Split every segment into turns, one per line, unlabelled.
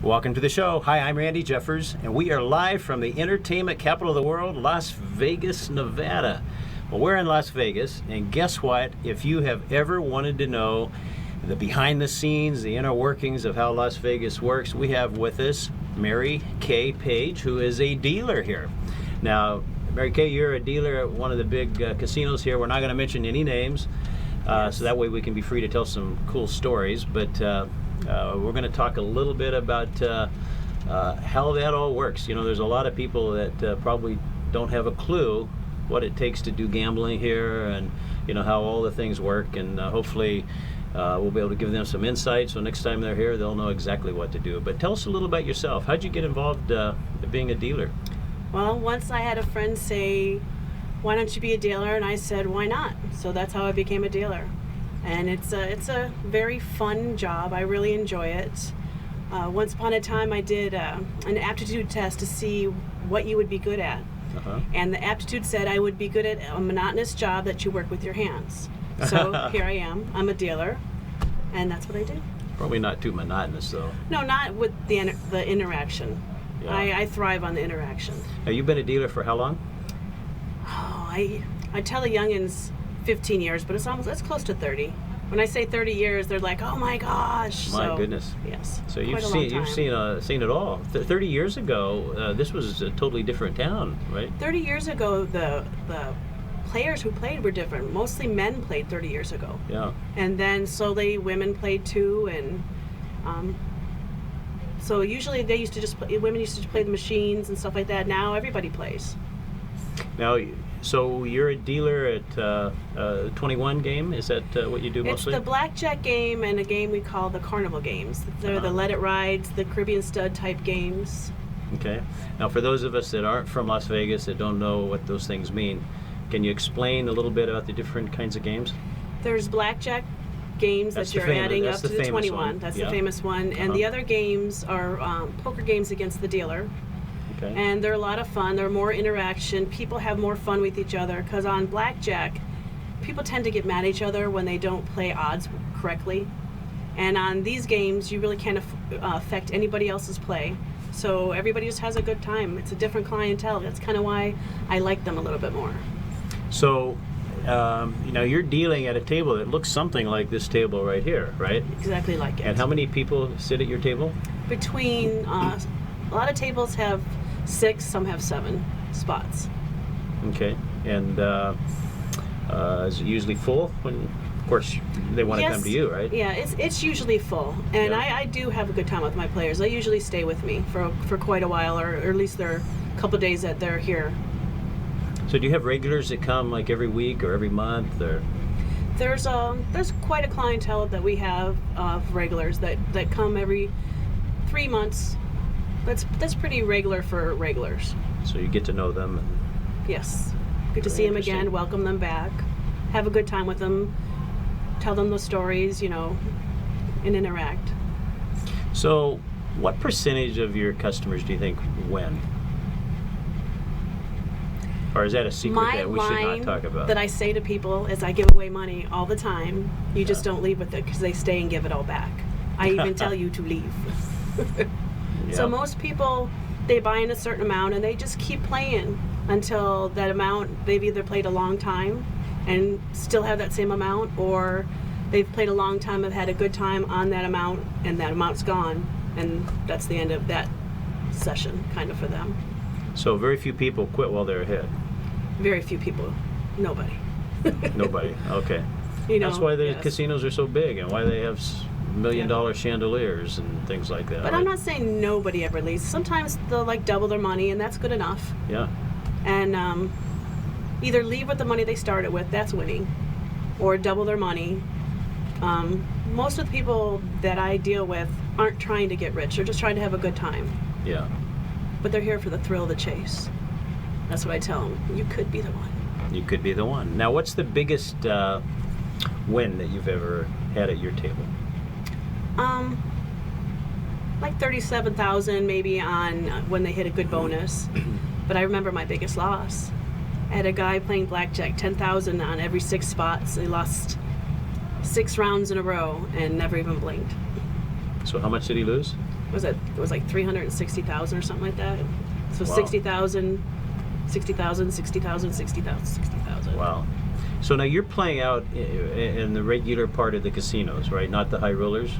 Welcome to the show. Hi, I'm Randy Jeffers, and we are live from the entertainment capital of the world, Las Vegas, Nevada. Well, we're in Las Vegas, and guess what? If you have ever wanted to know the behind the scenes, the inner workings of how Las Vegas works, we have with us Mary Kay Page, who is a dealer here. Now, Mary Kay, you're a dealer at one of the big casinos here. We're not going to mention any names, so that way we can be free to tell some cool stories, but we're going to talk a little bit about how that all works. You know, there's a lot of people that probably don't have a clue what it takes to do gambling here, and you know how all the things work, and hopefully we'll be able to give them some insight, so next time they're here they'll know exactly what to do. But tell us a little about yourself. How'd you get involved being a dealer?
Well, once I had a friend say, why don't you be a dealer? And I said, why not? So that's how I became a dealer. And it's a very fun job. I really enjoy it. Once upon a time I did an aptitude test to see what you would be good at. And the aptitude said I would be good at a monotonous job that you work with your hands. So here I am. I'm a dealer, and that's what I do.
Probably not too monotonous, though.
No, not with the interaction.
Yeah.
I thrive on the interaction.
Now, you've been a dealer for how long?
Oh, I tell the youngins 15 years, but it's close to 30. When I say 30 years, they're like, "Oh my gosh!"
My goodness.
Yes.
So you've seen it all. 30 years ago, this was a totally different town, right?
30 years ago, the players who played were different. Mostly men played 30 years ago.
Yeah.
And then slowly women played too, and so usually women used to just play the machines and stuff like that. Now everybody plays.
Now, so you're a dealer at 21 game? Is that what you do mostly?
It's the blackjack game and a game we call the carnival games. They're the Let It Rides, the Caribbean Stud type games.
Okay. Now, for those of us that aren't from Las Vegas, that don't know what those things mean, can you explain a little bit about the different kinds of games?
There's blackjack games that you're adding up to the 21. That's the famous one. And the other games are poker games against the dealer.
Okay.
And they're a lot of fun. They're more interaction. People have more fun with each other, because on blackjack, people tend to get mad at each other when they don't play odds correctly. And on these games, you really can't affect anybody else's play. So everybody just has a good time. It's a different clientele. That's kind of why I like them a little bit more.
So, you're dealing at a table that looks something like this table right here, right?
Exactly like it.
And how many people sit at your table?
Between, a lot of tables have 6, some have 7 spots.
Okay. And is it usually full when, of course, they want to come to you, right?
Yeah, it's usually full. And I do have a good time with my players. They usually stay with me for quite a while, or at least they're a couple days that they're here.
So do you have regulars that come like every week or every month, or?
There's quite a clientele that we have of regulars that come every 3 months. That's pretty regular for regulars.
So you get to know them.
Yes. Good to see them again, welcome them back, have a good time with them, tell them the stories, and interact.
So what percentage of your customers do you think win? Or is that a secret that we should not talk about?
That I say to people is I give away money all the time. You just don't leave with it, because they stay and give it all back. I even tell you to leave. So most people, they buy in a certain amount and they just keep playing until that amount, they've either played a long time and still have that same amount, or they've played a long time and had a good time on that amount, and that amount's gone, and that's the end of that session kind of for them.
So very few people quit while they're ahead.
Very few people. Nobody.
Nobody. Okay. That's why the casinos are so big, and why they have $1 million chandeliers and things like that.
But I'm not saying nobody ever leaves. Sometimes they'll double their money, and that's good enough.
Yeah.
And either leave with the money they started with, that's winning, or double their money. Most of the people that I deal with aren't trying to get rich. They're just trying to have a good time.
Yeah.
But they're here for the thrill of the chase. That's what I tell them. You could be the one.
You could be the one. Now, what's the biggest win that you've ever had at your table?
Like $37,000 maybe on when they hit a good bonus. But I remember my biggest loss. I had a guy playing blackjack, $10,000 on every 6 spots. He lost 6 rounds in a row and never even blinked.
So how much did he lose?
It was like 360,000 or something like that. So
Wow.
60,000, 60,000, 60,000, 60,000, 60,000.
Wow. So now you're playing out in the regular part of the casinos, right? Not the high rollers.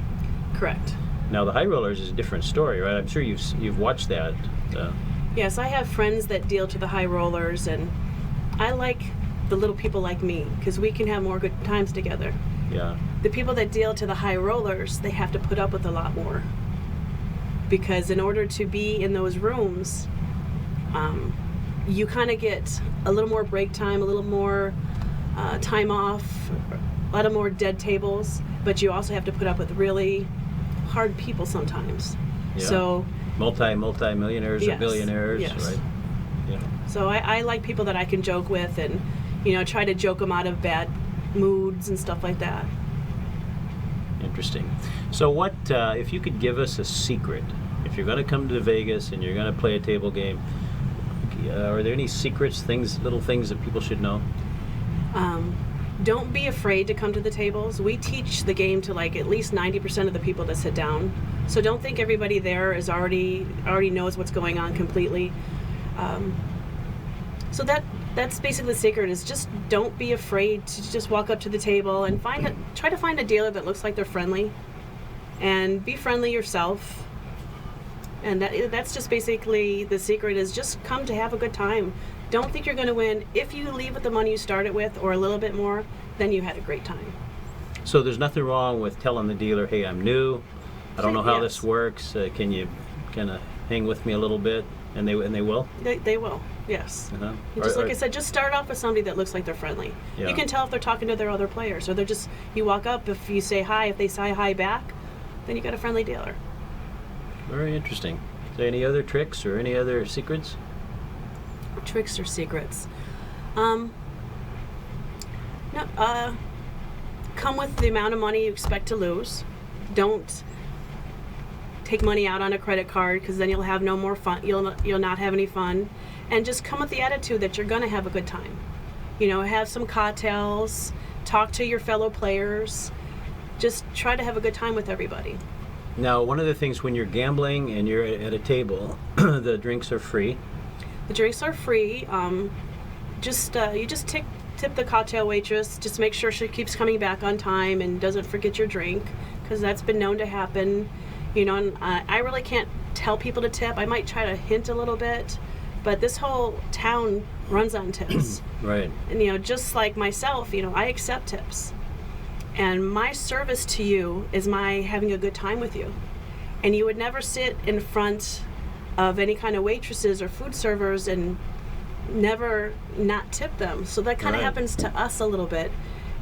Correct.
Now the high rollers is a different story, right? I'm sure you've watched that.
Yes, I have friends that deal to the high rollers, and I like the little people like me because we can have more good times together.
Yeah.
The people that deal to the high rollers, they have to put up with a lot more. Because in order to be in those rooms, you kind of get a little more break time, a little more time off, a lot of more dead tables, but you also have to put up with really hard people sometimes.
Yeah.
So
multi-millionaires or
Yes,
billionaires,
yes.
right? Yeah.
So I like people that I can joke with and, try to joke them out of bad moods and stuff like that.
Interesting. So what, if you could give us a secret, if you're going to come to Vegas and you're going to play a table game, are there any secrets, little things that people should know?
Don't be afraid to come to the tables. We teach the game to like at least 90% of the people that sit down. So don't think everybody there is already knows what's going on completely. So that's basically the secret, is just don't be afraid to just walk up to the table and try to find a dealer that looks like they're friendly, and be friendly yourself. And that's just basically the secret, is just come to have a good time. Don't think you're going to win. If you leave with the money you started with or a little bit more, then you had a great time.
So there's nothing wrong with telling the dealer, hey, I'm new, I don't know how
Yes.
this works, can you kind of hang with me a little bit? And they will?
They will, yes.
Uh-huh.
And just like I said, just start off with somebody that looks like they're friendly.
Yeah.
You can tell if they're talking to their other players, or you walk up, if you say hi, if they say hi back, then you got a friendly dealer.
Very interesting. Is there any other tricks or any other secrets?
Tricks or secrets? Come with the amount of money you expect to lose. Don't take money out on a credit card, because then you'll have no more fun. You'll not have any fun. And just come with the attitude that you're going to have a good time. Have some cocktails, talk to your fellow players. Just try to have a good time with everybody.
Now, one of the things when you're gambling and you're at a table, the drinks are free.
The drinks are free. You just tip the cocktail waitress. Just make sure she keeps coming back on time and doesn't forget your drink, because that's been known to happen. And I really can't tell people to tip. I might try to hint a little bit, but this whole town runs on tips.
Right.
And just like myself, I accept tips. And my service to you is my having a good time with you. And you would never sit in front of any kind of waitresses or food servers and never not tip them. So that kind of
Right.
happens to us a little bit,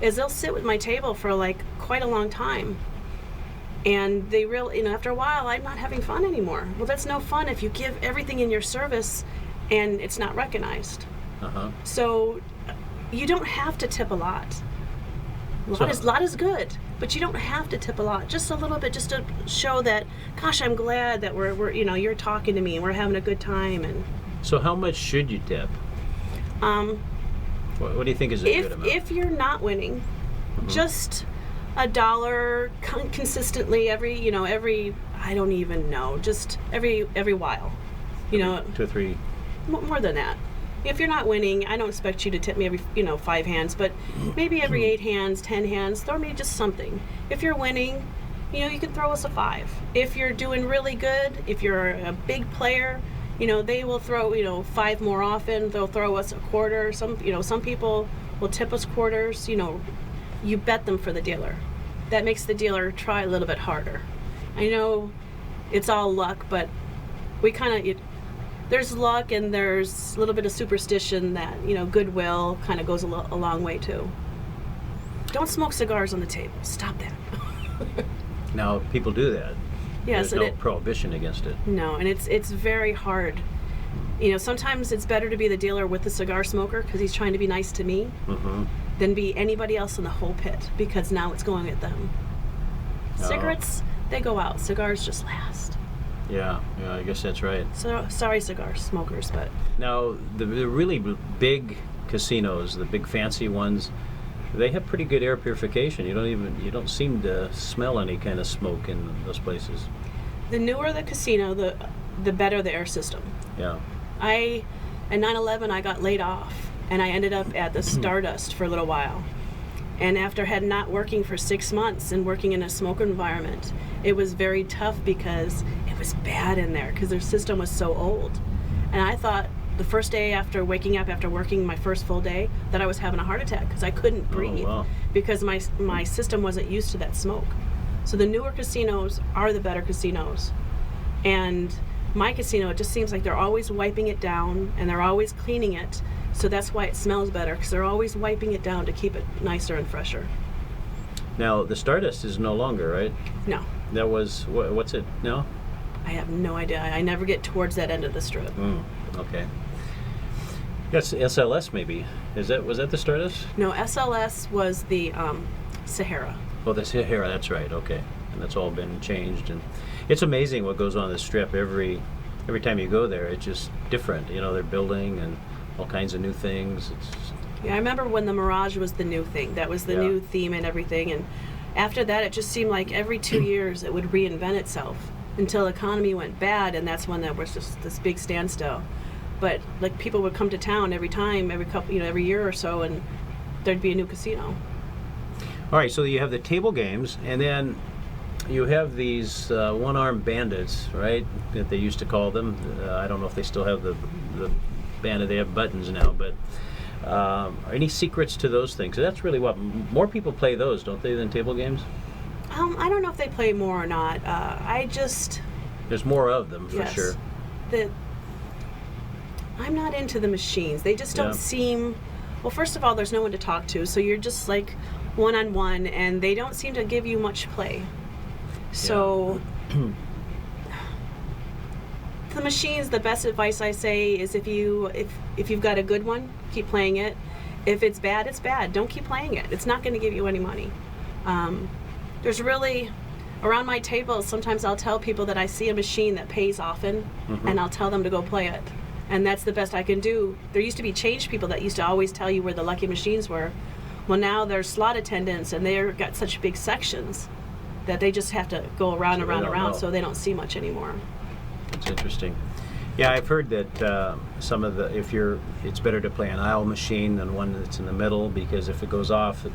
is they'll sit with my table for like quite a long time. And they really, after a while, I'm not having fun anymore. Well, that's no fun if you give everything in your service and it's not recognized.
Uh-huh.
So you don't have to tip a lot. A lot is good, but you don't have to tip a lot. Just a little bit, just to show that, gosh, I'm glad that we're you're talking to me and we're having a good time. And
So how much should you tip? What do you think is a good amount?
if you're not winning, just $1 consistently every I don't even know, just every while,
2 or 3.
more than that. If you're not winning, I don't expect you to tip me every 5 hands, but maybe every 8 hands, 10 hands, throw me just something. If you're winning, you can throw us a 5. If you're doing really good, if you're a big player, they will throw 5 more often. They'll throw us a quarter. Some people will tip us quarters. You bet them for the dealer. That makes the dealer try a little bit harder. I know it's all luck, but we kind of there's luck and there's a little bit of superstition that goodwill kind of goes a long way too. Don't smoke cigars on the table. Stop that.
Now, people do that.
Yes,
There's no prohibition against it.
No, and it's very hard. Sometimes it's better to be the dealer with the cigar smoker because he's trying to be nice to me,
Mm-hmm.
than be anybody else in the whole pit, because now it's going at them.
Oh.
Cigarettes, they go out. Cigars just last.
Yeah, I guess that's right.
So sorry, cigar smokers, but
Now, the really big casinos, the big fancy ones, They have pretty good air purification. You don't seem to smell any kind of smoke in those places.
The newer the casino, the better the air system.
Yeah.
At 9/11, I got laid off, and I ended up at the Stardust for a little while. And after not working for 6 months and working in a smoke environment, it was very tough because it was bad in there because their system was so old. And I thought the first day after waking up after working my first full day that I was having a heart attack because I couldn't breathe
wow.
because my system wasn't used to that smoke. So the newer casinos are the better casinos. And my casino, it just seems like they're always wiping it down and they're always cleaning it. So that's why it smells better, because they're always wiping it down to keep it nicer and fresher.
Now, the Stardust is no longer, right?
No,
That was, what's it now?
I have no idea. I never get towards that end of the strip.
Okay. That's SLS maybe. Was that the Stardust?
No, SLS was the Sahara.
Oh, the Sahara, that's right, okay. And that's all been changed. And it's amazing what goes on in the strip. Every time you go there, it's just different. You know, they're building and all kinds of new things.
Yeah, I remember when the Mirage was the new thing. That was the new theme and everything. And after that, it just seemed like every 2 years it would reinvent itself until the economy went bad, and that's when there was just this big standstill. But like people would come to town every year or so, and there'd be a new casino.
All right, so you have the table games, and then you have these one-armed bandits, right? That they used to call them. I don't know if they still have the bandit. They have buttons now, but are any secrets to those things? So that's really what more people play those, don't they, than table games?
I don't know if they play more or not.
There's more of them for
yes,
sure.
I'm not into the machines. They just don't seem. Well, first of all, there's no one to talk to, so you're just like one-on-one, and they don't seem to give you much play. So. The machines, the best advice I say is if you've got a good one, keep playing it. If it's bad, it's bad. Don't keep playing it. It's not going to give you any money. There's really, around my table, sometimes I'll tell people that I see a machine that pays often, and I'll tell them to go play it. And that's the best I can do. There used to be change people that used to always tell you where the lucky machines were. Well, now there's slot attendants, and they've got such big sections that they just have to go around, so they don't see much anymore.
That's interesting. Yeah, I've heard that it's better to play an aisle machine than one that's in the middle, because if it goes off,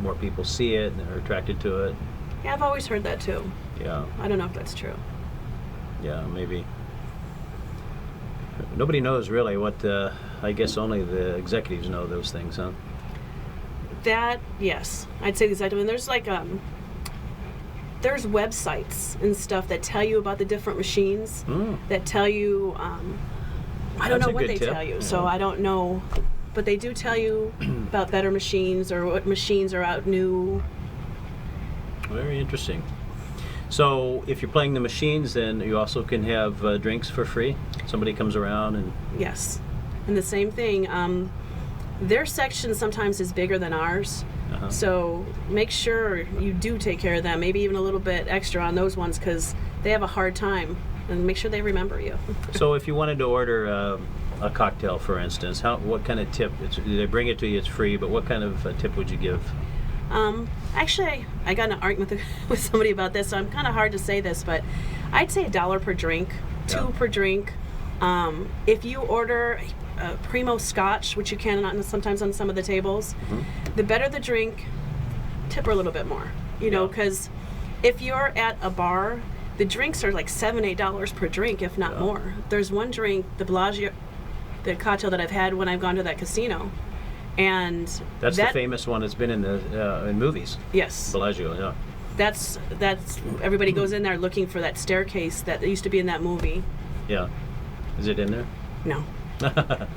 more people see it and they're attracted to it.
Yeah, I've always heard that too.
Yeah.
I don't know if that's true.
Yeah, maybe. Nobody knows really what. I guess only the executives know those things, huh?
That, yes, I'd say the executive. And there's like there's websites and stuff that tell you about the different machines, that tell you, I don't know what they tell you, so I don't know, but they do tell you about better machines or what machines are out new.
Very interesting. So if you're playing the machines, then you also can have drinks for free? Somebody comes around and...
Yes, and the same thing. Their section sometimes is bigger than ours. So make sure you do take care of them, maybe even a little bit extra on those ones, because they have a hard time, and make sure they remember you. So if you wanted to order a cocktail, for instance, what kind of tip? They bring it to you, it's free, but what kind of tip would you give? Actually, I got in an argument with somebody about this, so I'm kind of hard to say this, but I'd say $1 per drink, $2 per drink. If you order Primo Scotch, which you can sometimes on some of the tables, the better the drink, tip her a little bit more. Because if you're at a bar, the drinks are like $7, $8 per drink, if not more. There's one drink, the Bellagio, the cocktail that I've had when I've gone to that casino, and
that's the famous one that's been in the in movies.
Yes,
Bellagio. Yeah.
That's everybody goes in there looking for that staircase that used to be in that movie.
Yeah. Is it in there?
No.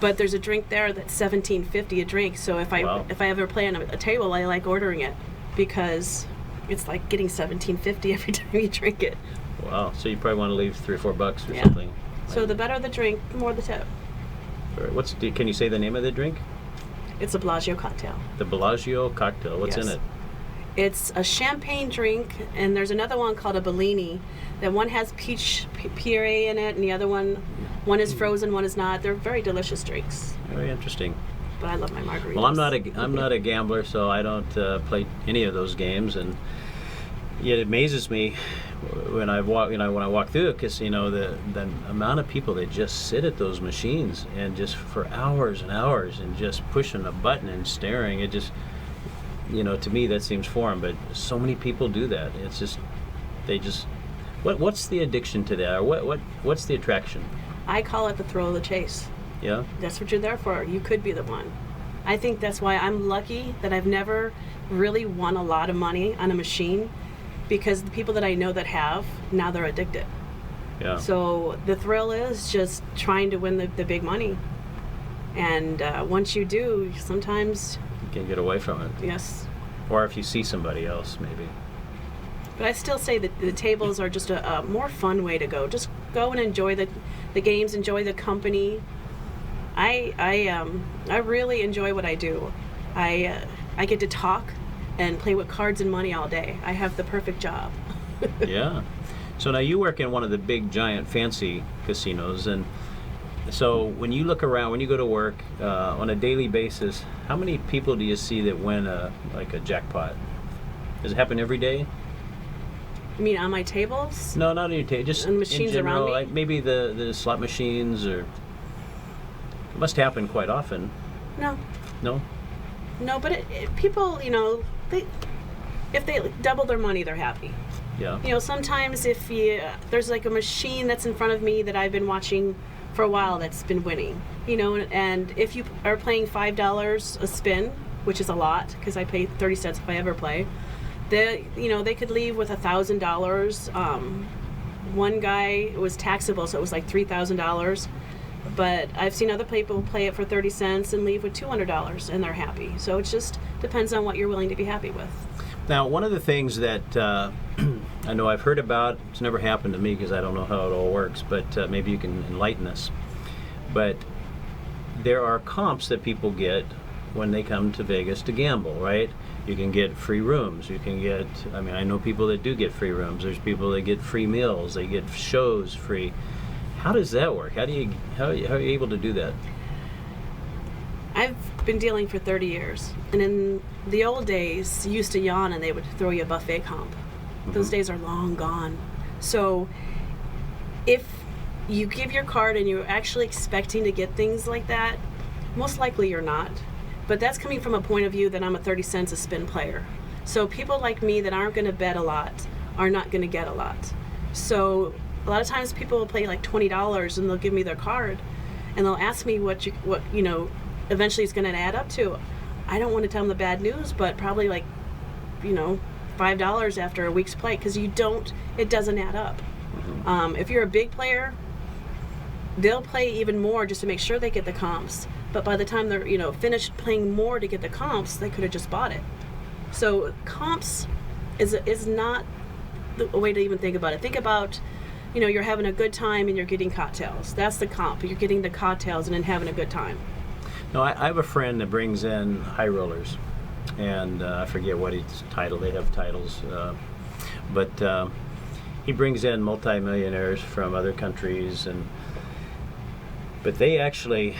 But there's a drink there that's $17.50 a drink. So if I ever play on a table, I like ordering it because it's like getting $17.50 every time you drink it.
Wow. So you probably want to leave $3 or $4 or something.
So the better the drink, the more the tip.
All right. Can you say the name of the drink?
It's a Bellagio cocktail.
The Bellagio cocktail. What's in it?
It's a champagne drink, and there's another one called a Bellini. That one has peach puree in it, and the other one is frozen, one is not. They're very delicious drinks.
Very interesting.
but I love my margaritas.
Well, I'm not a gambler, so I don't play any of those games, and yet it amazes me when I walk through a casino, the amount of people that just sit at those machines and just for hours and hours and just pushing a button and staring. It just, to me that seems foreign, but so many people do that. It's just what's the addiction to that, or what's the attraction?
I call it the thrill of the chase.
Yeah.
That's what you're there for. You could be the one. I think that's why I'm lucky that I've never really won a lot of money on a machine, because the people that I know that have, now they're addicted.
Yeah.
So the thrill is just trying to win the big money. And once you do, sometimes...
You can get away from it.
Yes.
Or if you see somebody else, maybe.
But I still say that the tables are just a more fun way to go. Just go and enjoy the games, enjoy the company. I really enjoy what I do. I get to talk and play with cards and money all day. I have the perfect job.
Yeah. So now you work in one of the big, giant, fancy casinos, and so when you look around, when you go to work on a daily basis, how many people do you see that win a jackpot? Does it happen every day?
You mean on my tables?
No, not on your table. Just
on machines
in general,
around me?
like maybe the slot machines, or it must happen quite often.
No.
No.
No, but people, if they double their money, they're happy.
Yeah.
Sometimes if there's like a machine that's in front of me that I've been watching for a while that's been winning, and if you are playing $5 a spin, which is a lot because I pay 30 cents if I ever play, they could leave with $1,000. One guy, it was taxable, so it was like $3,000. But I've seen other people play it for 30 cents and leave with $200, and they're happy. So it just depends on what you're willing to be happy with.
Now, one of the things that I know I've heard about, it's never happened to me because I don't know how it all works, but maybe you can enlighten us. But there are comps that people get when they come to Vegas to gamble, right? You can get free rooms. You can get, I know people that do get free rooms. There's people that get free meals. They get shows free. How does that work? How are you able to do that?
I've been dealing for 30 years, and in the old days, you used to yawn and they would throw you a buffet comp. Mm-hmm. Those days are long gone. So if you give your card and you're actually expecting to get things like that, most likely you're not. But that's coming from a point of view that I'm a 30 cents a spin player. So people like me that aren't going to bet a lot are not going to get a lot. So a lot of times people will play like $20 and they'll give me their card and they'll ask me what eventually it's going to add up to. I don't want to tell them the bad news, but probably like, $5 after a week's play, because it doesn't add up. Mm-hmm. If you're a big player, they'll play even more just to make sure they get the comps. But by the time they're, finished playing more to get the comps, they could have just bought it. So comps is not a way to even think about it. Think about, you're having a good time and you're getting cocktails. That's the comp. You're getting the cocktails and then having a good time.
No, I have a friend that brings in high rollers, and I forget what his title. They have titles, but he brings in multimillionaires from other countries, but they actually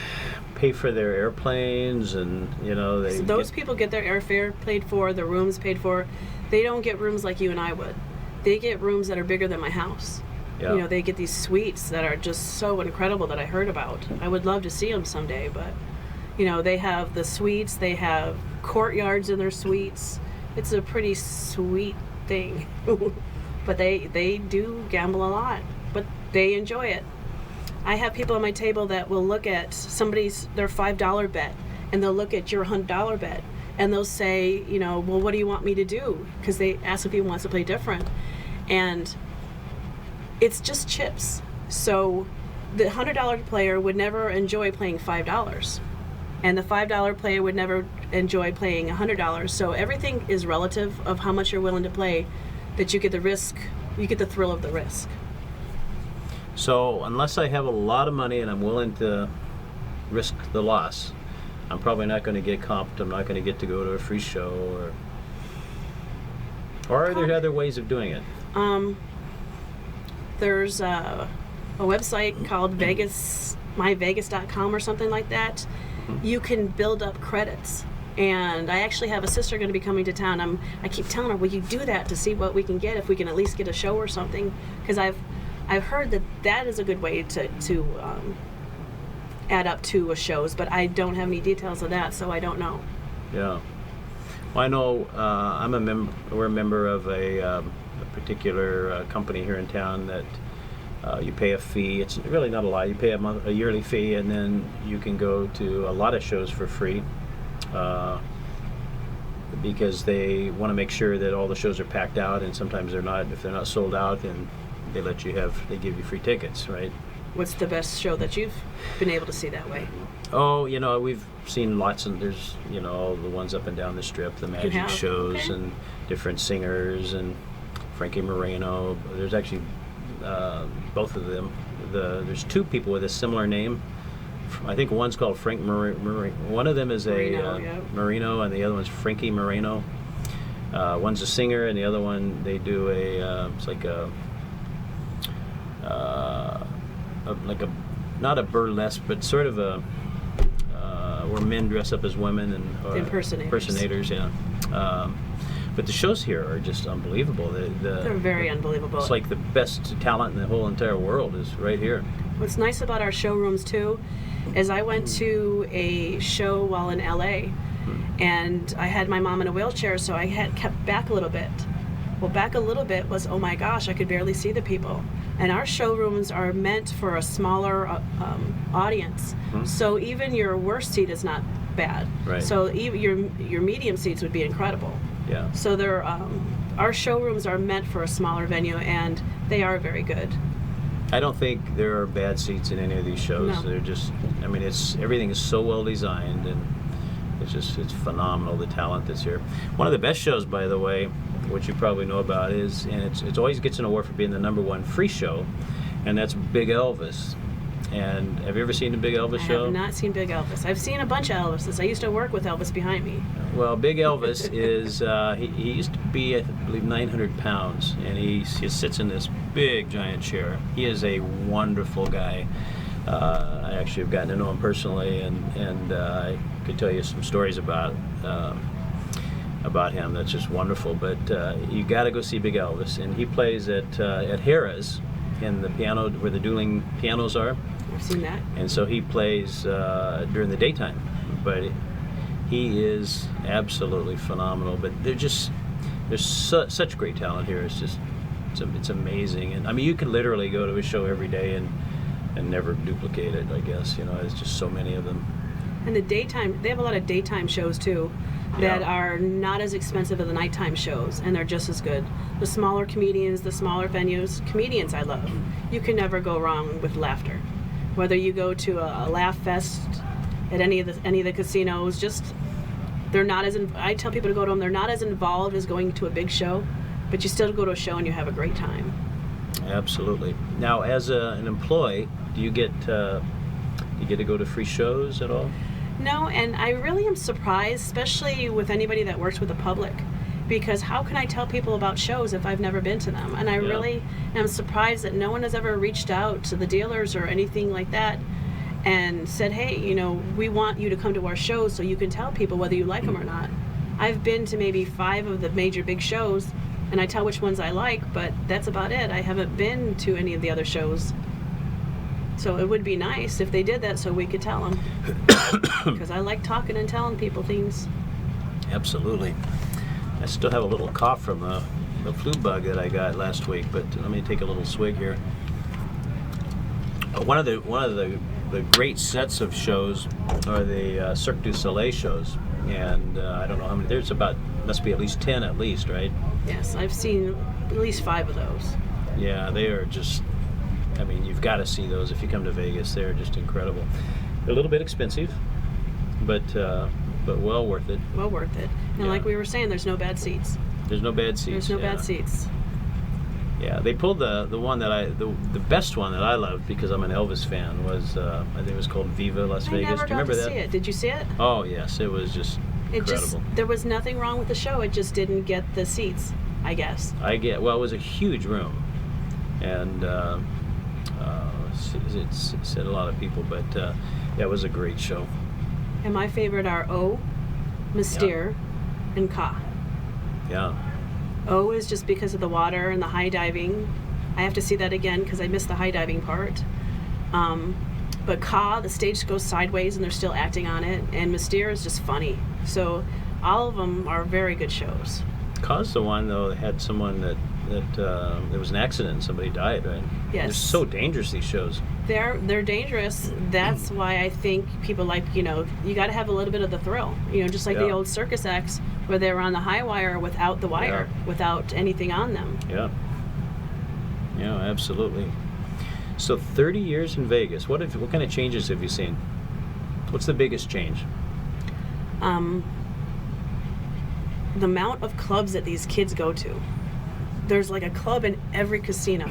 pay for their airplanes, and
So those people get their airfare paid for, their rooms paid for. They don't get rooms like you and I would. They get rooms that are bigger than my house.
Yeah.
They get these suites that are just so incredible that I heard about. I would love to see them someday, but they have the suites, they have courtyards in their suites. It's a pretty sweet thing. But they do gamble a lot, but they enjoy it. I have people at my table that will look at their $5 bet, and they'll look at your $100 bet, and they'll say, well, what do you want me to do? Because they ask if he wants to play different. And it's just chips. So the $100 player would never enjoy playing $5. And the $5 player would never enjoy playing $100. So everything is relative of how much you're willing to play, that you get the risk, you get the thrill of the risk.
So unless I have a lot of money and I'm willing to risk the loss, I'm probably not going to get comped. I'm not going to get to go to a free show, or are there other ways of doing it?
There's a website called myvegas.com or something like that. you can build up credits. And I actually have a sister going to be coming to town. I keep telling her, will you do that to see what we can get, if we can at least get a show or something? Because I've heard that is a good way to add up to a shows, but I don't have any details of that, so I don't know.
Yeah. Well, I know we're a member of a particular company here in town that you pay a fee. It's really not a lot. You pay a yearly fee, and then you can go to a lot of shows for free. Because they want to make sure that all the shows are packed out, and sometimes they're not. If they're not sold out, then they give you free tickets, right?
What's the best show that you've been able to see that way?
Oh, we've seen lots, and there's all the ones up and down the strip, the magic shows,
okay.
and different singers, and Frankie Moreno. There's actually both of them. There's two people with a similar name. I think one's called Frank Moreno. One of them is Moreno, and the other one's Frankie Moreno. One's a singer, and the other one they do it's like not a burlesque, but sort of where men dress up as women and impersonators. Yeah. But the shows here are just unbelievable.
They're very unbelievable.
It's like the best talent in the whole entire world is right here.
What's nice about our showrooms too is I went to a show while in LA, and I had my mom in a wheelchair, so I had kept back a little bit. Well, back a little bit was, oh my gosh, I could barely see the people. And our showrooms are meant for a smaller audience, so even your worst seat is not bad.
Right.
So even your medium seats would be incredible.
Yeah.
So our showrooms are meant for a smaller venue, and they are very good.
I don't think there are bad seats in any of these shows.
No.
They're just, everything is so well designed, and it's phenomenal, the talent that's here. One of the best shows, by the way, which you probably know about, is, and it always gets an award for being the #1 free show, and that's Big Elvis. And have you ever seen the Big Elvis show?
I have not seen Big Elvis. I've seen a bunch of Elvises. I used to work with Elvis behind me.
Well, Big Elvis is, he used to be, I believe, 900 pounds, and he sits in this big, giant chair. He is a wonderful guy. I actually have gotten to know him personally, and I could tell you some stories about him. That's just wonderful. But you got to go see Big Elvis, and he plays at Harrah's in the piano, where the dueling pianos are.
I've seen that.
And so he plays during the daytime, but he is absolutely phenomenal. But there's such great talent here. It's amazing. And you could literally go to a show every day and never duplicate it, I guess. There's just so many of them.
And they have a lot of daytime shows too that are not as expensive as the nighttime shows, and they're just as good. The smaller comedians, the smaller venues, comedians I love. You can never go wrong with laughter. Whether you go to a laugh fest at any of the casinos, they're not as I tell people to go to them. They're not as involved as going to a big show, but you still go to a show and you have a great time.
Absolutely. Now, as an employee, do you get to go to free shows at all?
No, and I really am surprised, especially with anybody that works with the public, because how can I tell people about shows if I've never been to them? And I really am surprised that no one has ever reached out to the dealers or anything like that and said, hey, we want you to come to our shows so you can tell people whether you like them or not. I've been to maybe 5 of the major big shows, and I tell which ones I like, but that's about it. I haven't been to any of the other shows. So it would be nice if they did that so we could tell them. Because I like talking and telling people things.
Absolutely. I still have a little cough from the flu bug that I got last week, but let me take a little swig here. One of the great sets of shows are the Cirque du Soleil shows, and I don't know how many. There's must be at least 10 at least, right?
Yes, I've seen at least 5 of those.
Yeah, they are just. You've got to see those if you come to Vegas. They're just incredible. They're a little bit expensive, but well worth it.
Well worth it. And like we were saying, there's no bad seats.
There's no bad seats.
There's no bad seats.
Yeah, they pulled the one that the best one that I loved, because I'm an Elvis fan, was I think it was called Viva Las Vegas.
I never
Do you remember
got to
that?
see it. Did you see it?
Oh yes, it was just incredible.
There was nothing wrong with the show. It just didn't get the seats, I guess.
Well, it was a huge room, and it said a lot of people, but it was a great show.
And my favorite are O, Mystere, and Ka.
Yeah.
O is just because of the water and the high diving. I have to see that again because I missed the high diving part. But Ka, the stage goes sideways and they're still acting on it. And Mystere is just funny. So all of them are very good shows.
Ka's the one, though, that had someone that there was an accident and somebody died, right?
Yes.
They're so dangerous, these shows.
They're dangerous. That's why I think people like, you got to have a little bit of the thrill. Just like the
Yeah.
old circus acts where they were on the high wire without the wire, without anything on them.
Yeah. Yeah, absolutely. So 30 years in Vegas. What kind of changes have you seen? What's the biggest change?
The amount of clubs that these kids go to. There's like a club in every casino.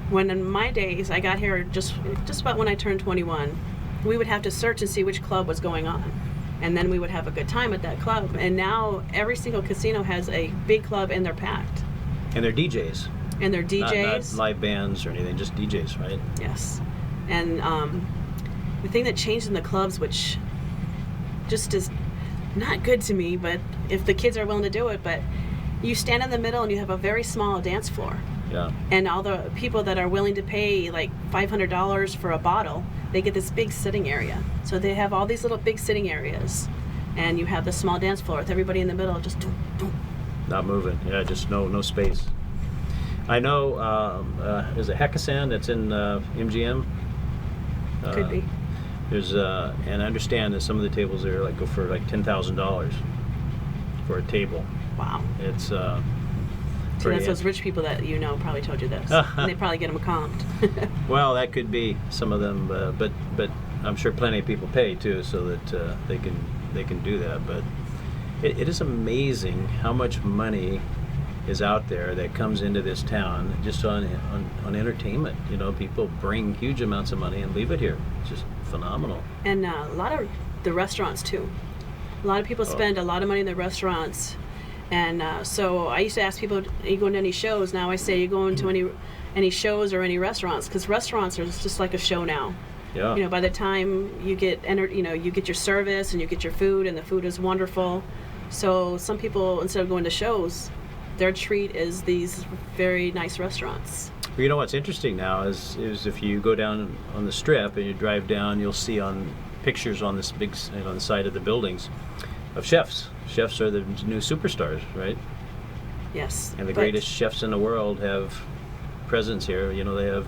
When in my days, I got here just about when I turned 21, we would have to search and see which club was going on. And then we would have a good time at that club. And now every single casino has a big club and they're packed.
And they're DJs.
And they're DJs.
Not live bands or anything, just DJs, right?
Yes. And the thing that changed in the clubs, which just is not good to me, but if the kids are willing to do it, but you stand in the middle and you have a very small dance floor.
Yeah.
And all the people that are willing to pay like $500 for a bottle, they get this big sitting area. So they have all these little big sitting areas. And you have the small dance floor with everybody in the middle just
Not moving. Yeah, just no space. I know there's a Hekasan that's in MGM.
could be.
There's and I understand that some of the tables there go for like $10,000 for a table.
Wow.
It's
So that's those rich people that probably told you this. And they probably get them comped.
Well, that could be some of them, but I'm sure plenty of people pay too, so that they can do that. But it is amazing how much money is out there that comes into this town just on entertainment. People bring huge amounts of money and leave it here. It's just phenomenal.
And a lot of the restaurants too. A lot of people spend a lot of money in the restaurants. And so I used to ask people, are you going to any shows? Now I say, you going to any shows or any restaurants? Because restaurants are just like a show now.
Yeah.
By the time you get entered, you get your service and you get your food, and the food is wonderful. So some people, instead of going to shows, their treat is these very nice restaurants.
Well, what's interesting now is if you go down on the Strip and you drive down, you'll see on pictures on this big on the side of the buildings of chefs. Chefs are the new superstars, right?
Yes.
And the greatest chefs in the world have presence here. They have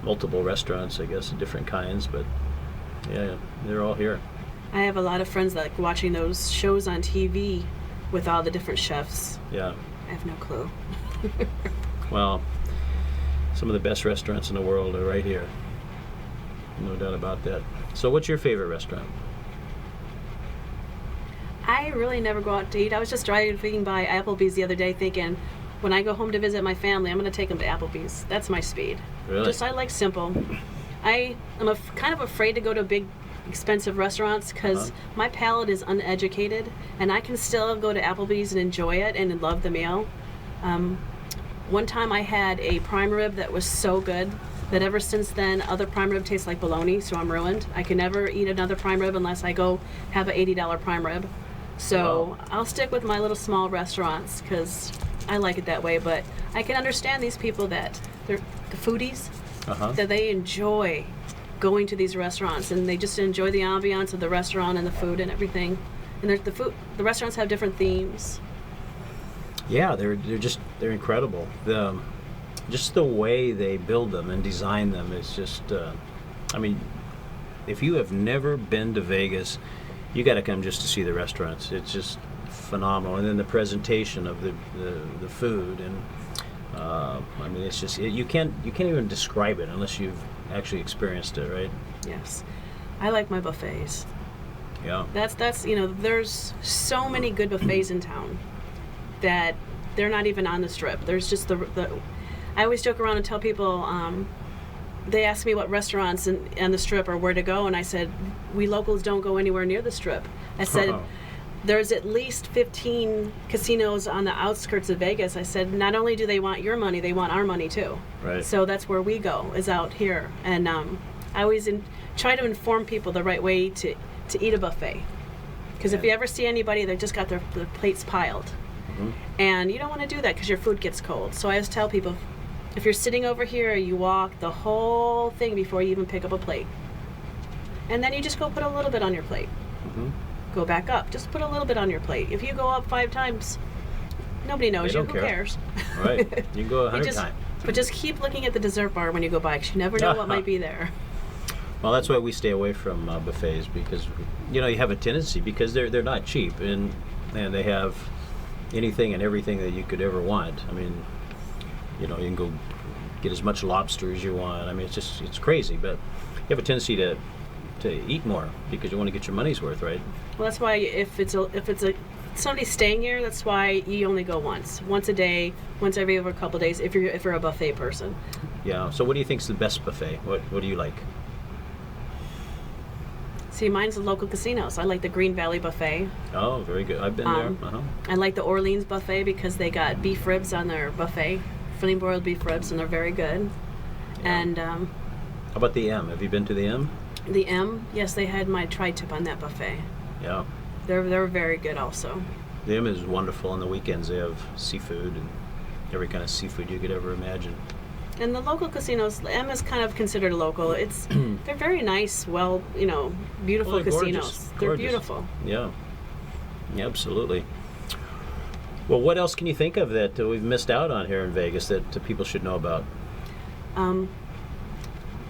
multiple restaurants, I guess, of different kinds, but yeah, they're all here.
I have a lot of friends that like watching those shows on TV with all the different chefs.
Yeah.
I have no clue.
Well, some of the best restaurants in the world are right here. No doubt about that. So what's your favorite restaurant?
I really never go out to eat. I was just driving by Applebee's the other day thinking, when I go home to visit my family, I'm going to take them to Applebee's. That's my speed.
Really?
I like simple. I am kind of afraid to go to big, expensive restaurants because my palate is uneducated, and I can still go to Applebee's and enjoy it and love the meal. One time I had a prime rib that was so good that ever since then, other prime rib tastes like bologna, so I'm ruined. I can never eat another prime rib unless I go have an $80 prime rib. So I'll stick with my little small restaurants because I like it that way. But I can understand these people that they're the foodies, that they enjoy going to these restaurants and they just enjoy the ambiance of the restaurant and the food and everything. And the restaurants have different themes.
Yeah, they're incredible. Just the way they build them and design them is just. If you have never been to Vegas, you got to come just to see the restaurants. It's just phenomenal, and then the presentation of the food, and it's just you can't even describe it unless you've actually experienced it, right?
Yes, I like my buffets.
Yeah.
That's there's so many good buffets in town that they're not even on the Strip. There's just I always joke around and tell people. They ask me what restaurants on the Strip or where to go, and I said, we locals don't go anywhere near the Strip. I said, there's at least 15 casinos on the outskirts of Vegas. I said, not only do they want your money, they want our money too.
Right.
So that's where we go, is out here. And I always try to inform people the right way to eat a buffet. Because if you ever see anybody that just got their plates piled, and you don't want to do that because your food gets cold. So I always tell people, if you're sitting over here, you walk the whole thing before you even pick up a plate. And then you just go put a little bit on your plate. Go back up. Just put a little bit on your plate. If you go up 5 times, nobody knows you. Who cares?
Right. You can go 100 times.
But just keep looking at the dessert bar when you go by, because you never know what might be there.
Well, that's why we stay away from buffets, because you have a tendency, because they're not cheap, and they have anything and everything that you could ever want. I mean, you can go get as much lobster as you want. I mean, it's crazy, but you have a tendency to eat more because you want to get your money's worth, right?
Well, that's why if it's somebody staying here, that's why you only go once a day, once every a couple of days, if you're a buffet person.
Yeah. So what do you think's the best buffet? What do you like?
See, mine's the local casinos. I like the Green Valley Buffet.
Oh, very good. I've been there.
I like the Orleans Buffet because they got beef ribs on their buffet, flame broiled beef ribs, and they're very good.
Yeah.
And
how about the M? Have you been to the M?
The M, yes, they had my tri-tip on that buffet.
Yeah.
They're very good also.
The M is wonderful. On the weekends they have seafood and every kind of seafood you could ever imagine.
And the local casinos, M is kind of considered local. They're very nice, beautiful
Well,
casinos. They're
gorgeous.
beautiful.
Yeah. Yeah, absolutely. Well, what else can you think of that we've missed out on here in Vegas that people should know about?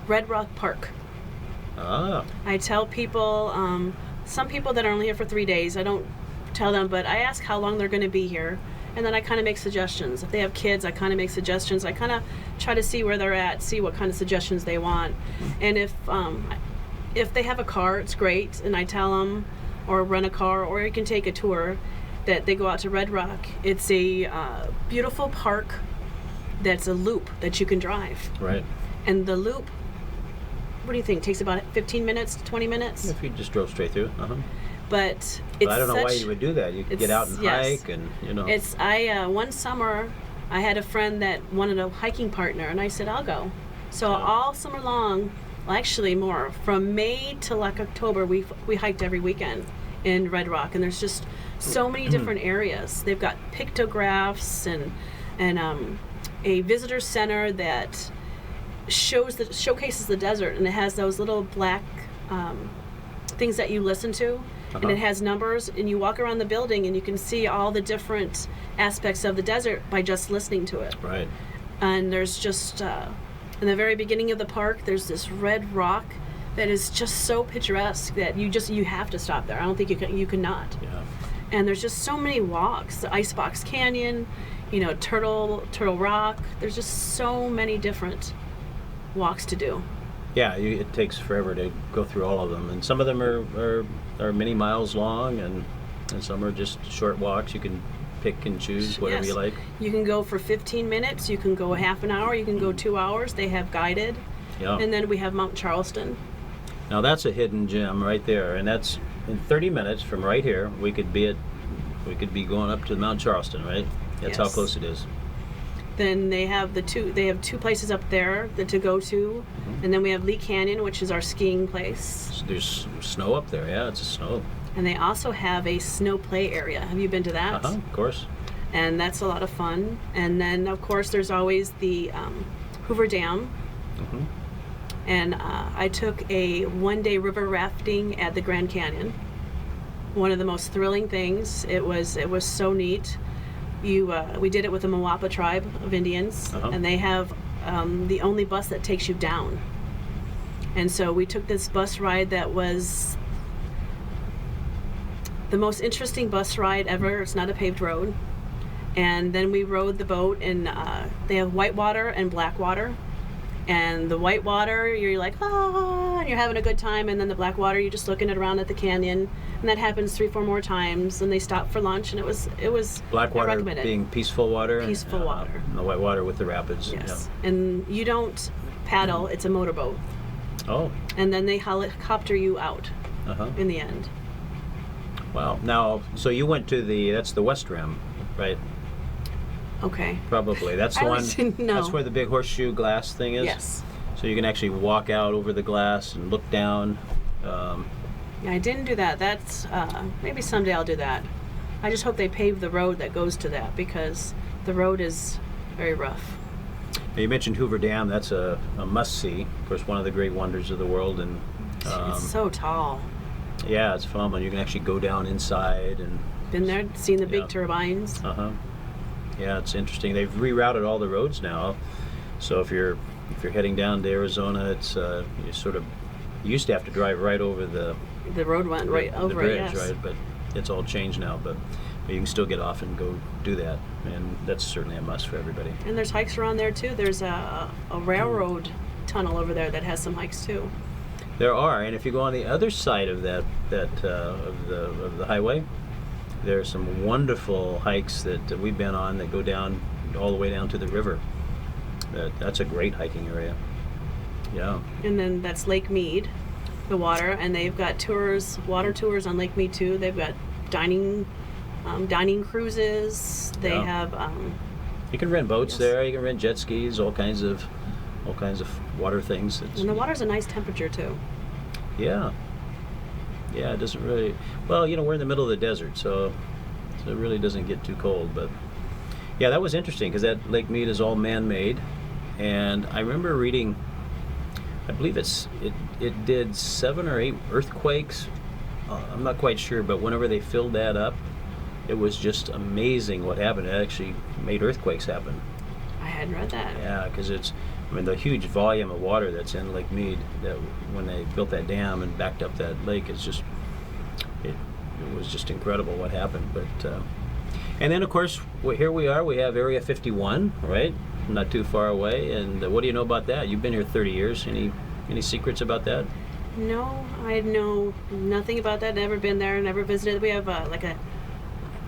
Red Rock Park.
Ah.
I tell people, some people that are only here for 3 days, I don't tell them, but I ask how long they're going to be here. And then I kind of make suggestions. If they have kids, I kind of make suggestions. I kind of try to see where they're at, see what kind of suggestions they want. And if they have a car, it's great. And I tell them, or rent a car, or you can take a tour, that they go out to Red Rock. It's a beautiful park that's a loop that you can drive.
Right.
And the loop, what do you think? Takes about 15 minutes to 20 minutes?
If you just drove straight through.
But
I don't know why you would do that. You could get out and hike, and
It's one summer I had a friend that wanted a hiking partner, and I said I'll go. So all summer long, well, actually more, from May to like October, we hiked every weekend in Red Rock, and there's just so many different areas. They've got pictographs and a visitor center that showcases the desert, and it has those little black things that you listen to. And it has numbers, and you walk around the building and you can see all the different aspects of the desert by just listening to it.
Right.
And there's just in the very beginning of the park, there's this red rock that is just so picturesque that you have to stop there. I don't think you cannot.
Yeah.
And there's just so many walks. The Icebox Canyon, Turtle Rock. There's just so many different walks to do.
Yeah, it takes forever to go through all of them, and some of them are many miles long, and some are just short walks. You can pick and choose whatever you like.
You can go for 15 minutes. You can go a half an hour. You can go 2 hours. They have guided.
Yeah.
And then we have Mount Charleston.
Now that's a hidden gem right there, and that's in 30 minutes from right here. We could be going up to Mount Charleston, right? That's how close it is.
Then they have two places up there to go to, and then we have Lee Canyon, which is our skiing place.
So there's snow up there. Yeah, it's a snow.
And they also have a snow play area. Have you been to that?
Of course.
And that's a lot of fun. And then of course there's always the Hoover Dam. And I took a one-day river rafting at the Grand Canyon. One of the most thrilling things. It was so neat. We did it with the Moapa tribe of Indians, and they have the only bus that takes you down. And so we took this bus ride that was the most interesting bus ride ever. It's not a paved road. And then we rode the boat, and they have white water and black water. And the white water, you're like, and you're having a good time. And then the black water, you're just looking around at the canyon. And that happens 3-4 more times. And they stopped for lunch, and it was
black water being peaceful water.
Peaceful water.
And the white water with the rapids.
Yes.
Yeah.
And you don't paddle; it's a motorboat.
Oh.
And then they helicopter you out. In the end.
Wow. Now, so you went to that's the West Rim, right?
Okay.
Probably. That's the one.
No.
That's where the big horseshoe glass thing is.
Yes.
So you can actually walk out over the glass and look down.
Yeah, I didn't do that. That's maybe someday I'll do that. I just hope they pave the road that goes to that because the road is very rough.
Now, you mentioned Hoover Dam. That's a must-see. Of course, one of the great wonders of the world. And
It's so tall.
yeah, it's phenomenal. You can actually go down inside and
Been there, seen the big
Yeah.
turbines.
Yeah, it's interesting. They've rerouted all the roads now, so if you're heading down to Arizona, it's you used to have to drive right over the
The road went right over
bridge,
it, yes.
right? But it's all changed now. But you can still get off and go do that, and that's certainly a must for everybody.
And there's hikes around there too. There's a railroad tunnel over there that has some hikes too.
There are, and if you go on the other side of that of the highway, there are some wonderful hikes that we've been on that go down all the way down to the river. That's a great hiking area. Yeah.
And then that's Lake Mead, the water, and they've got tours, water tours on Lake Mead too. They've got dining cruises. They
Yeah.
have
You can rent boats
Yes.
there. You can rent jet skis, all kinds of water things.
and the water's a nice temperature too.
Yeah. Yeah, it doesn't really. Well, we're in the middle of the desert, so it really doesn't get too cold. But yeah, that was interesting because that Lake Mead is all man-made, and I remember reading. I believe it did 7 or 8 earthquakes. I'm not quite sure, but whenever they filled that up, it was just amazing what happened. It actually made earthquakes happen.
I hadn't read that.
Yeah, because the huge volume of water that's in Lake Mead, that when they built that dam and backed up that lake, it was just incredible what happened. But and then of course here we are. We have Area 51, right? Not too far away. And what do you know about that? You've been here 30 years. Any secrets about that?
No, I know nothing about that. Never been there. Never visited. We have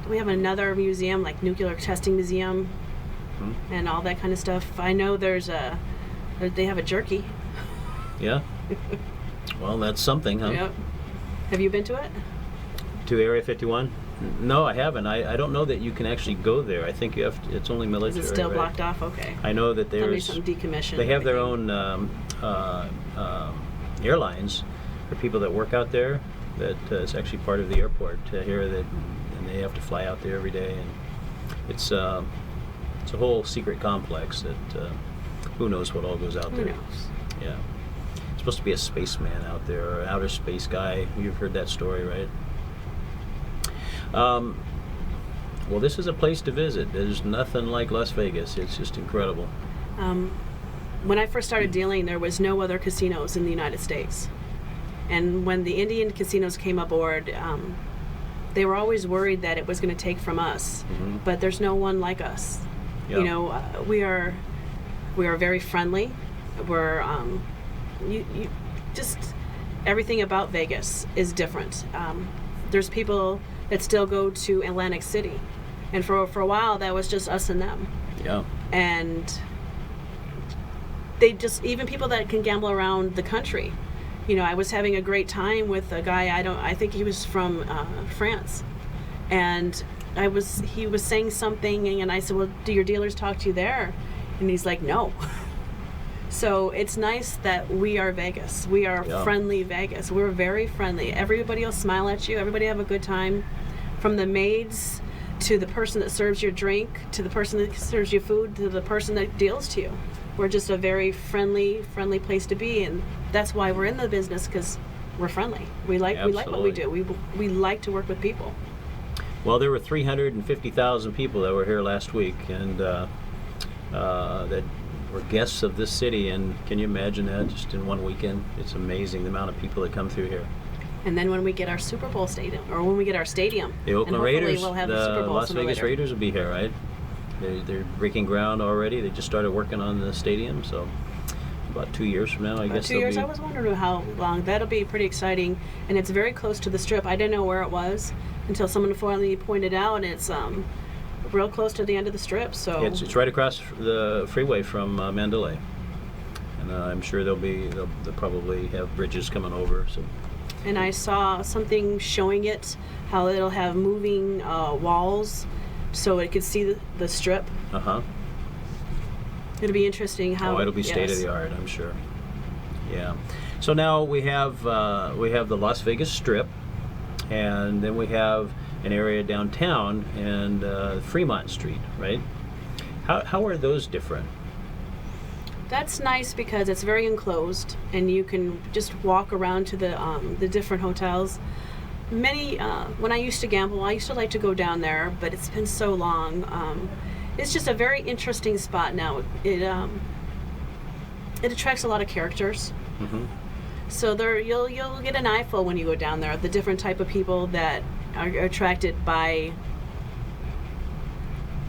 we have another museum, like nuclear testing museum, and all that kind of stuff. I know they have a jerky.
Yeah. Well, that's something, huh?
Yep. Have you been to it?
To Area 51? No, I haven't. I don't know that you can actually go there. I think you have. It's only
Is
military.
it still
right?
blocked off? Okay.
I know that
There'll be
there's.
some decommission.
They have their
everything.
own airlines for people that work out there. That is actually part of the airport here. And they have to fly out there every day. And it's a whole secret complex that who knows what all goes out
Who
there.
knows?
Yeah. It's supposed to be a spaceman out there, or an outer space guy. You've heard that story, right? Well, this is a place to visit. There's nothing like Las Vegas. It's just incredible.
When I first started dealing, there was no other casinos in the United States. And when the Indian casinos came aboard, they were always worried that it was going to take from us.
Mhm.
But there's no one like us.
Yeah.
We are very friendly. We're just everything about Vegas is different. There's people that still go to Atlantic City, and for a while that was just us and them.
Yeah.
And they just, even people that can gamble around the country. I was having a great time with a guy, I think he was from France, and he was saying something, and I said, well, do your dealers talk to you there? And he's like, no. So it's nice that we are Vegas. We are
Yeah.
friendly Vegas. We're very friendly. Everybody will smile at you. Everybody have a good time. From the maids to the person that serves your drink, to the person that serves you food, to the person that deals to you. We're just a very friendly place to be, and that's why we're in the business, because we're friendly. We like what we do. We like to work with people.
Well, there were 350,000 people that were here last week, and that were guests of this city. And can you imagine that just in one weekend? It's amazing the amount of people that come through here.
And then when we get our Super Bowl stadium, or when we get our stadium,
The Oakland
and hopefully
Raiders,
we'll have the
the
Super Bowl
Las
sooner or
Vegas
later.
Raiders will be here, right? They're breaking ground already. They just started working on the stadium, so about 2 years from now, I guess.
2 years.
they'll
I was wondering how long. That'll be pretty exciting, and it's very close to the Strip. I didn't know where it was until someone finally pointed out, and it's real close to the end of the Strip. So
It's right across the freeway from Mandalay, and I'm sure they'll probably have bridges coming over. So
And I saw something showing it, how it'll have moving walls, so it could see the Strip.
uh-huh.
It'll be interesting how.
Oh, it'll be
yes.
state of the art, I'm sure. Yeah. So now we have the Las Vegas Strip, and then we have an area downtown and Fremont Street, right? How are those different?
That's nice because it's very enclosed, and you can just walk around to the different hotels. When I used to gamble, I used to like to go down there, but it's been so long. It's just a very interesting spot now. It attracts a lot of characters.
Mm-hmm.
So you'll get an eyeful when you go down there. The different type of people that are attracted by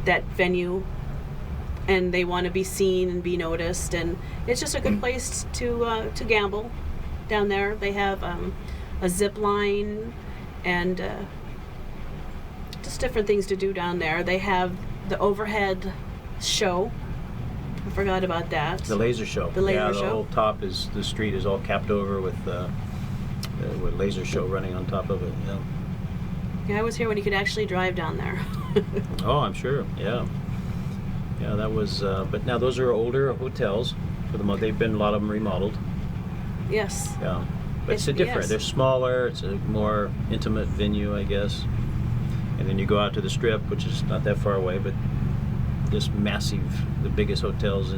that venue, and they want to be seen and be noticed, and it's just a good place to gamble down there. They have a zip line and just different things to do down there. They have the overhead show. I forgot about that.
The laser show.
The laser
the
show.
whole top is the street is all capped over with laser show running on top of it. Yeah.
Yeah, I was here when you could actually drive down there.
Oh, I'm sure. Yeah. Yeah, that was. But now those are older hotels. For the most, they've been a lot of them remodeled.
Yes.
Yeah. But it's a different.
Yes.
They're smaller. It's a more intimate venue, I guess. And then you go out to the Strip, which is not that far away, but this massive, the biggest hotels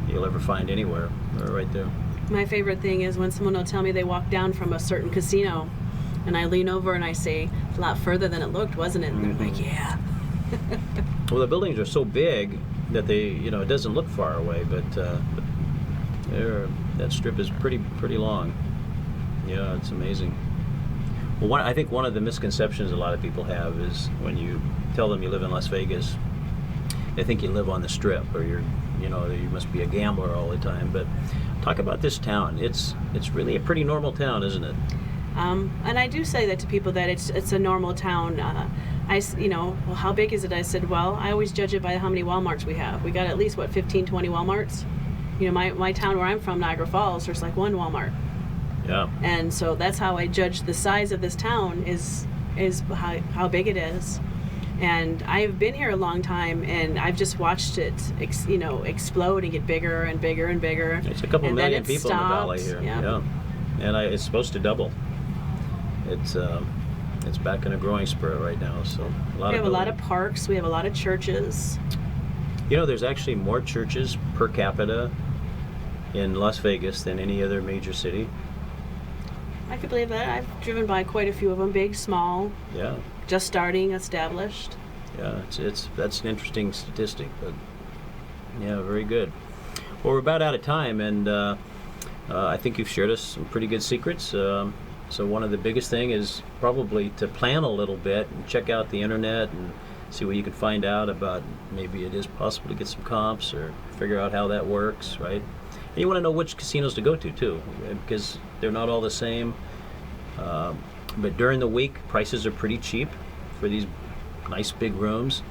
you'll ever find anywhere are right there.
My favorite thing is when someone will tell me they walked down from a certain casino, and I lean over and I say, "A lot further than it looked, wasn't it?" And they're like, "Yeah."
Well, the buildings are so big that it doesn't look far away, but that Strip is pretty long. Yeah, it's amazing. Well, I think one of the misconceptions a lot of people have is when you tell them you live in Las Vegas, they think you live on the Strip, or you must be a gambler all the time. But talk about this town. It's really a pretty normal town, isn't it?
And I do say that to people that it's a normal town. Well, how big is it? I said, well, I always judge it by how many Walmarts we have. We got at least 15, 20 Walmarts. My town where I'm from, Niagara Falls, there's like one Walmart.
Yeah.
And so that's how I judge the size of this town is how big it is. And I've been here a long time, and I've just watched it, explode and get bigger and bigger and bigger.
It's a couple million people in the valley here.
Yeah.
And it's supposed to double. It's back in a growing spurt right now. So
we have a lot of parks. We have a lot of churches.
There's actually more churches per capita in Las Vegas than any other major city.
I could believe that. I've driven by quite a few of them, big, small.
Yeah.
Just starting, established.
Yeah, that's an interesting statistic, but yeah, very good. Well, we're about out of time, and I think you've shared us some pretty good secrets. So one of the biggest thing is probably to plan a little bit and check out the internet and see what you can find out about. Maybe it is possible to get some comps or figure out how that works, right? And you want to know which casinos to go to too, because they're not all the same. But during the week, prices are pretty cheap for these nice big rooms.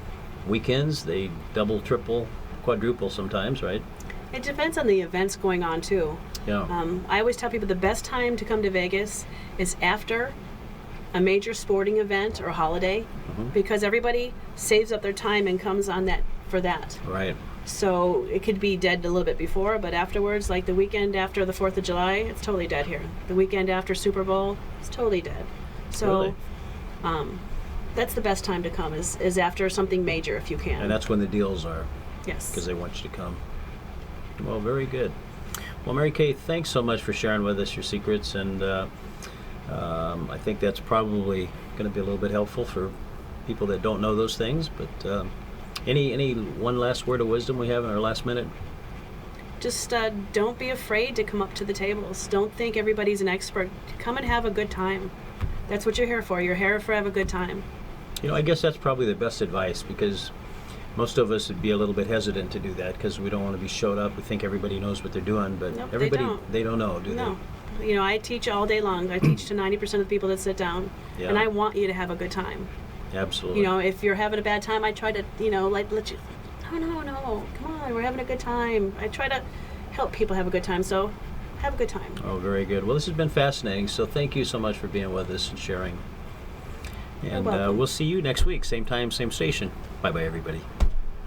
Weekends, they double, triple, quadruple sometimes, right?
It depends on the events going on too.
Yeah.
I always tell people the best time to come to Vegas is after a major sporting event or holiday, because everybody saves up their time and comes on that for that.
Right.
So it could be dead a little bit before, but afterwards, like the weekend after the 4th of July, it's totally dead here. The weekend after Super Bowl, it's totally dead. So
Really?
That's the best time to come is after something major if you can.
And that's when the deals are,
yes.
because they want you to come. Well, very good. Well, Mary Kay, thanks so much for sharing with us your secrets, and I think that's probably going to be a little bit helpful for people that don't know those things. But any one last word of wisdom we have in our last minute?
Just don't be afraid to come up to the tables. Don't think everybody's an expert. Come and have a good time. That's what you're here for. You're here for have a good time.
I guess that's probably the best advice, because most of us would be a little bit hesitant to do that because we don't want to be showed up. We think everybody knows what they're doing, but
Nope,
everybody,
they don't.
know, do
No. I teach all day long. I teach to 90% of the people that sit down,
Yeah.
and I want you to have a good time.
they? Absolutely.
If you're having a bad time, I try to, let you, no, come on, we're having a good time. I try to help people have a good time, so have a good time.
Oh, very good. Well, this has been fascinating, so thank you so much for being with us and sharing. And
welcome.
we'll see you next week, same time, same station. Bye-bye, everybody.